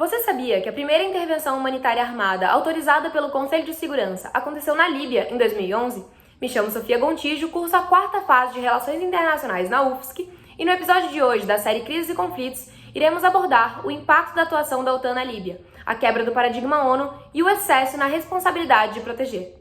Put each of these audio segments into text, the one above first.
Você sabia que a primeira intervenção humanitária armada autorizada pelo Conselho de Segurança aconteceu na Líbia em 2011? Me chamo Sofia Gontijo, curso a quarta fase de Relações Internacionais na UFSC e no episódio de hoje da série Crises e Conflitos, iremos abordar o impacto da atuação da OTAN na Líbia, a quebra do paradigma ONU e o excesso na responsabilidade de proteger.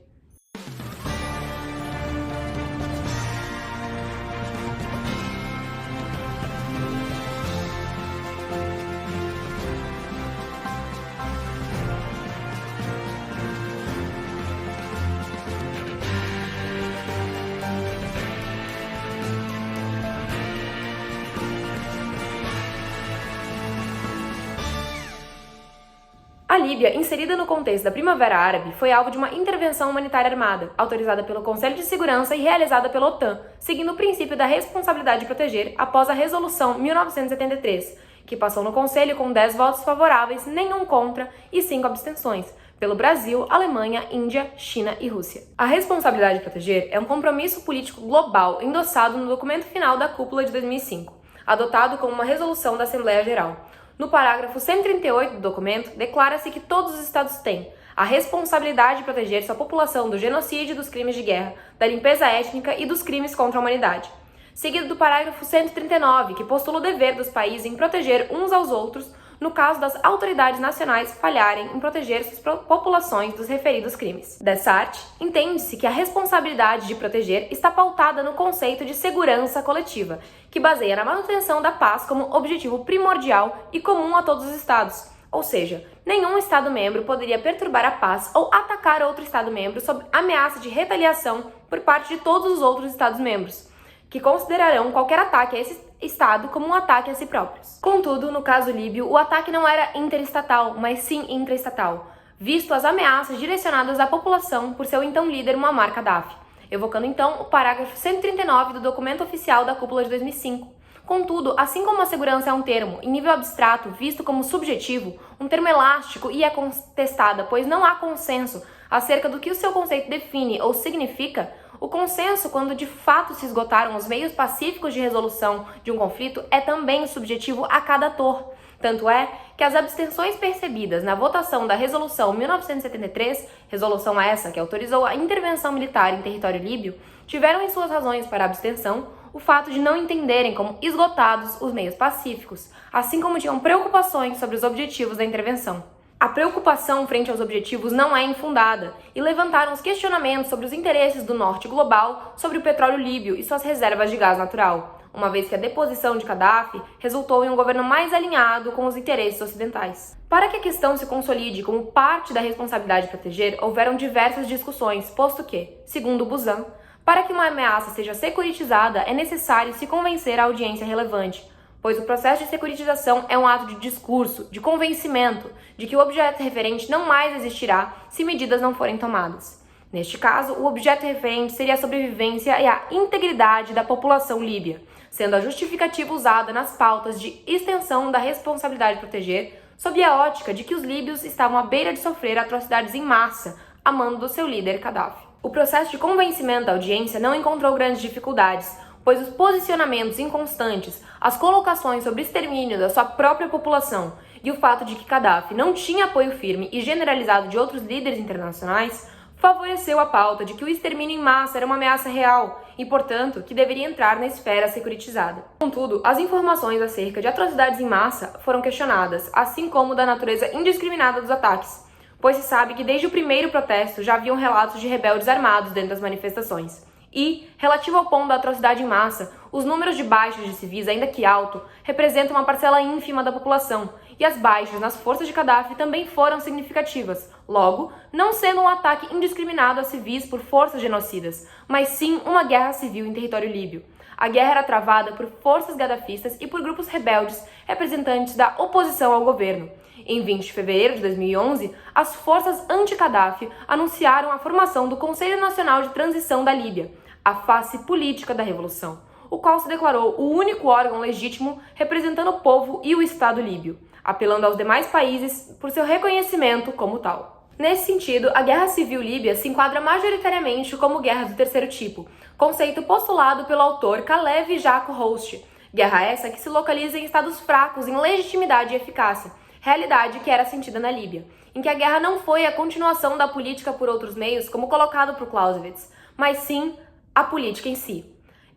A Líbia, inserida no contexto da Primavera Árabe, foi alvo de uma intervenção humanitária armada, autorizada pelo Conselho de Segurança e realizada pela OTAN, seguindo o princípio da responsabilidade de proteger após a Resolução 1973, que passou no Conselho com 10 votos favoráveis, nenhum contra e 5 abstenções, pelo Brasil, Alemanha, Índia, China e Rússia. A responsabilidade de proteger é um compromisso político global endossado no documento final da Cúpula de 2005, adotado como uma resolução da Assembleia Geral. No parágrafo 138 do documento, declara-se que todos os Estados têm a responsabilidade de proteger sua população do genocídio e dos crimes de guerra, da limpeza étnica e dos crimes contra a humanidade. Seguido do parágrafo 139, que postula o dever dos países em proteger uns aos outros no caso das autoridades nacionais falharem em proteger suas populações dos referidos crimes. Dessa arte, entende-se que a responsabilidade de proteger está pautada no conceito de segurança coletiva, que baseia na manutenção da paz como objetivo primordial e comum a todos os Estados, ou seja, nenhum Estado-membro poderia perturbar a paz ou atacar outro Estado-membro sob ameaça de retaliação por parte de todos os outros Estados-membros, que considerarão qualquer ataque a esse Estado como um ataque a si próprios. Contudo, no caso líbio, o ataque não era interestatal, mas sim intraestatal, visto as ameaças direcionadas à população por seu então líder Muammar Gaddafi, evocando então o parágrafo 139 do documento oficial da Cúpula de 2005. Contudo, assim como a segurança é um termo, em nível abstrato, visto como subjetivo, um termo elástico e é contestada, pois não há consenso acerca do que o seu conceito define ou significa, o consenso, quando de fato se esgotaram os meios pacíficos de resolução de um conflito, é também subjetivo a cada ator. Tanto é que as abstenções percebidas na votação da Resolução 1973, resolução essa que autorizou a intervenção militar em território líbio, tiveram em suas razões para a abstenção o fato de não entenderem como esgotados os meios pacíficos, assim como tinham preocupações sobre os objetivos da intervenção. A preocupação frente aos objetivos não é infundada e levantaram os questionamentos sobre os interesses do norte global sobre o petróleo líbio e suas reservas de gás natural, uma vez que a deposição de Gaddafi resultou em um governo mais alinhado com os interesses ocidentais. Para que a questão se consolide como parte da responsabilidade de proteger, houveram diversas discussões, posto que, segundo Buzan, para que uma ameaça seja securitizada é necessário se convencer a audiência relevante, pois o processo de securitização é um ato de discurso, de convencimento de que o objeto referente não mais existirá se medidas não forem tomadas. Neste caso, o objeto referente seria a sobrevivência e a integridade da população líbia, sendo a justificativa usada nas pautas de extensão da responsabilidade de proteger, sob a ótica de que os líbios estavam à beira de sofrer atrocidades em massa a mando do seu líder Gaddafi. O processo de convencimento da audiência não encontrou grandes dificuldades, pois os posicionamentos inconstantes, as colocações sobre extermínio da sua própria população e o fato de que Gaddafi não tinha apoio firme e generalizado de outros líderes internacionais, favoreceu a pauta de que o extermínio em massa era uma ameaça real e, portanto, que deveria entrar na esfera securitizada. Contudo, as informações acerca de atrocidades em massa foram questionadas, assim como da natureza indiscriminada dos ataques, pois se sabe que desde o primeiro protesto já haviam relatos de rebeldes armados dentro das manifestações. E, relativo ao ponto da atrocidade em massa, os números de baixas de civis, ainda que alto, representam uma parcela ínfima da população, e as baixas nas forças de Gaddafi também foram significativas, logo, não sendo um ataque indiscriminado a civis por forças genocidas, mas sim uma guerra civil em território líbio. A guerra era travada por forças gadafistas e por grupos rebeldes, representantes da oposição ao governo. Em 20 de fevereiro de 2011, as forças anti-Gaddafi anunciaram a formação do Conselho Nacional de Transição da Líbia, a face política da revolução, o qual se declarou o único órgão legítimo representando o povo e o Estado líbio, apelando aos demais países por seu reconhecimento como tal. Nesse sentido, a Guerra Civil Líbia se enquadra majoritariamente como guerra do terceiro tipo, conceito postulado pelo autor Kalev Jaco Host, guerra essa que se localiza em estados fracos em legitimidade e eficácia, realidade que era sentida na Líbia, em que a guerra não foi a continuação da política por outros meios, como colocado por Clausewitz, mas sim a política em si.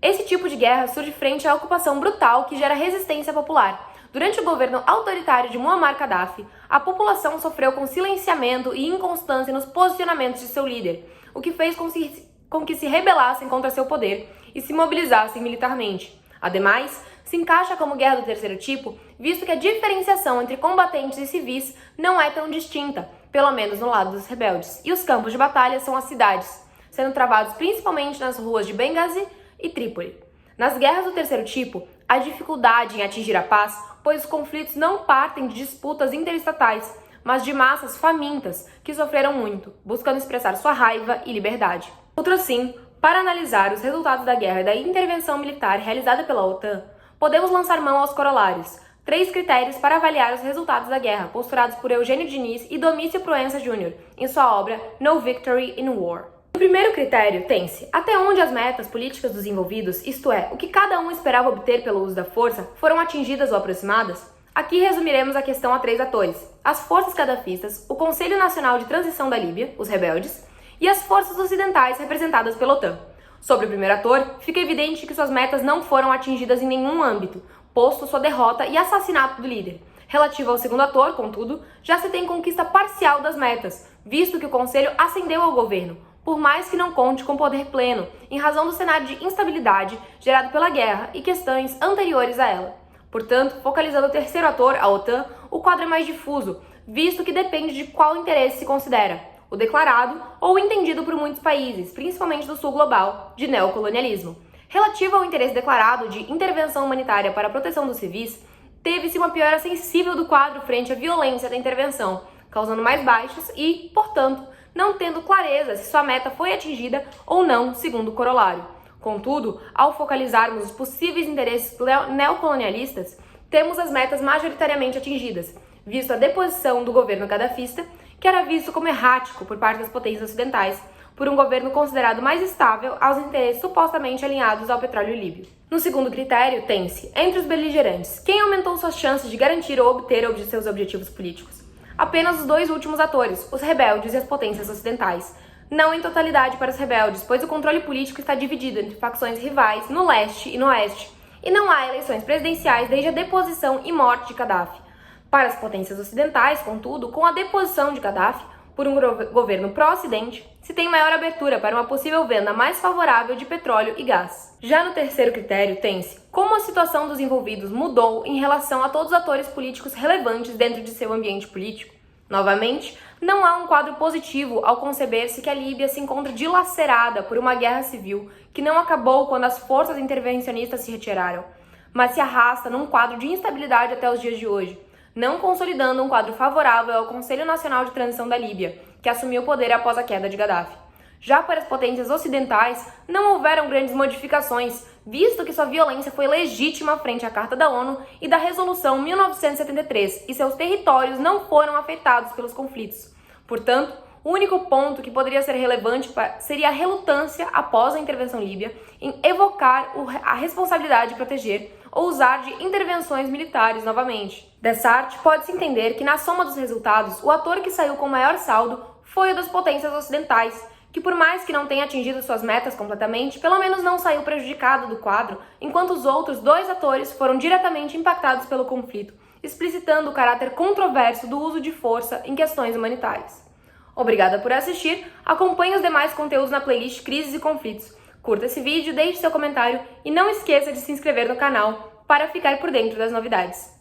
Esse tipo de guerra surge frente à ocupação brutal que gera resistência popular. Durante o governo autoritário de Muammar Gaddafi, a população sofreu com silenciamento e inconstância nos posicionamentos de seu líder, o que fez com que se rebelassem contra seu poder e se mobilizassem militarmente. Ademais, se encaixa como guerra do terceiro tipo, visto que a diferenciação entre combatentes e civis não é tão distinta, pelo menos no lado dos rebeldes, e os campos de batalha são as cidades, sendo travados principalmente nas ruas de Benghazi e Trípoli. Nas guerras do terceiro tipo, há dificuldade em atingir a paz, pois os conflitos não partem de disputas interestatais, mas de massas famintas que sofreram muito, buscando expressar sua raiva e liberdade. Outro assim, para analisar os resultados da guerra e da intervenção militar realizada pela OTAN, podemos lançar mão aos corolários, 3 critérios para avaliar os resultados da guerra, postulados por Eugênio Diniz e Domício Proença Jr. em sua obra No Victory in War. O primeiro critério tem-se até onde as metas políticas dos envolvidos, isto é, o que cada um esperava obter pelo uso da força, foram atingidas ou aproximadas? Aqui resumiremos a questão a 3 atores: as forças gadafistas, o Conselho Nacional de Transição da Líbia, os rebeldes, e as forças ocidentais representadas pela OTAN. Sobre o primeiro ator, fica evidente que suas metas não foram atingidas em nenhum âmbito, posto sua derrota e assassinato do líder. Relativo ao segundo ator, contudo, já se tem conquista parcial das metas, visto que o Conselho ascendeu ao governo, por mais que não conte com poder pleno, em razão do cenário de instabilidade gerado pela guerra e questões anteriores a ela. Portanto, focalizando o terceiro ator, a OTAN, o quadro é mais difuso, visto que depende de qual interesse se considera, o declarado ou o entendido por muitos países, principalmente do sul global, de neocolonialismo. Relativo ao interesse declarado de intervenção humanitária para a proteção dos civis, teve-se uma piora sensível do quadro frente à violência da intervenção, causando mais baixas e, portanto, não tendo clareza se sua meta foi atingida ou não, segundo o corolário. Contudo, ao focalizarmos os possíveis interesses neocolonialistas, temos as metas majoritariamente atingidas, visto a deposição do governo gadafista, que era visto como errático por parte das potências ocidentais, por um governo considerado mais estável aos interesses supostamente alinhados ao petróleo líbio. No segundo critério, tem-se, entre os beligerantes, quem aumentou suas chances de garantir ou obter seus objetivos políticos? Apenas os 2 últimos atores, os rebeldes e as potências ocidentais. Não em totalidade para os rebeldes, pois o controle político está dividido entre facções rivais no leste e no oeste, e não há eleições presidenciais desde a deposição e morte de Gaddafi. Para as potências ocidentais, contudo, com a deposição de Gaddafi por um governo pró-ocidente, se tem maior abertura para uma possível venda mais favorável de petróleo e gás. Já no terceiro critério, tem-se como a situação dos envolvidos mudou em relação a todos os atores políticos relevantes dentro de seu ambiente político. Novamente, não há um quadro positivo ao conceber-se que a Líbia se encontra dilacerada por uma guerra civil que não acabou quando as forças intervencionistas se retiraram, mas se arrasta num quadro de instabilidade até os dias de hoje, não consolidando um quadro favorável ao Conselho Nacional de Transição da Líbia, que assumiu o poder após a queda de Gaddafi. Já para as potências ocidentais, não houveram grandes modificações, visto que sua violência foi legítima frente à Carta da ONU e da Resolução 1973, e seus territórios não foram afetados pelos conflitos. Portanto, o único ponto que poderia ser relevante seria a relutância após a intervenção líbia em evocar a responsabilidade de proteger ou usar de intervenções militares novamente. Dessa arte, pode-se entender que na soma dos resultados, o ator que saiu com maior saldo foi o das potências ocidentais, que por mais que não tenha atingido suas metas completamente, pelo menos não saiu prejudicado do quadro, enquanto os outros 2 atores foram diretamente impactados pelo conflito, explicitando o caráter controverso do uso de força em questões humanitárias. Obrigada por assistir, acompanhe os demais conteúdos na playlist Crises e Conflitos. Curta esse vídeo, deixe seu comentário e não esqueça de se inscrever no canal para ficar por dentro das novidades.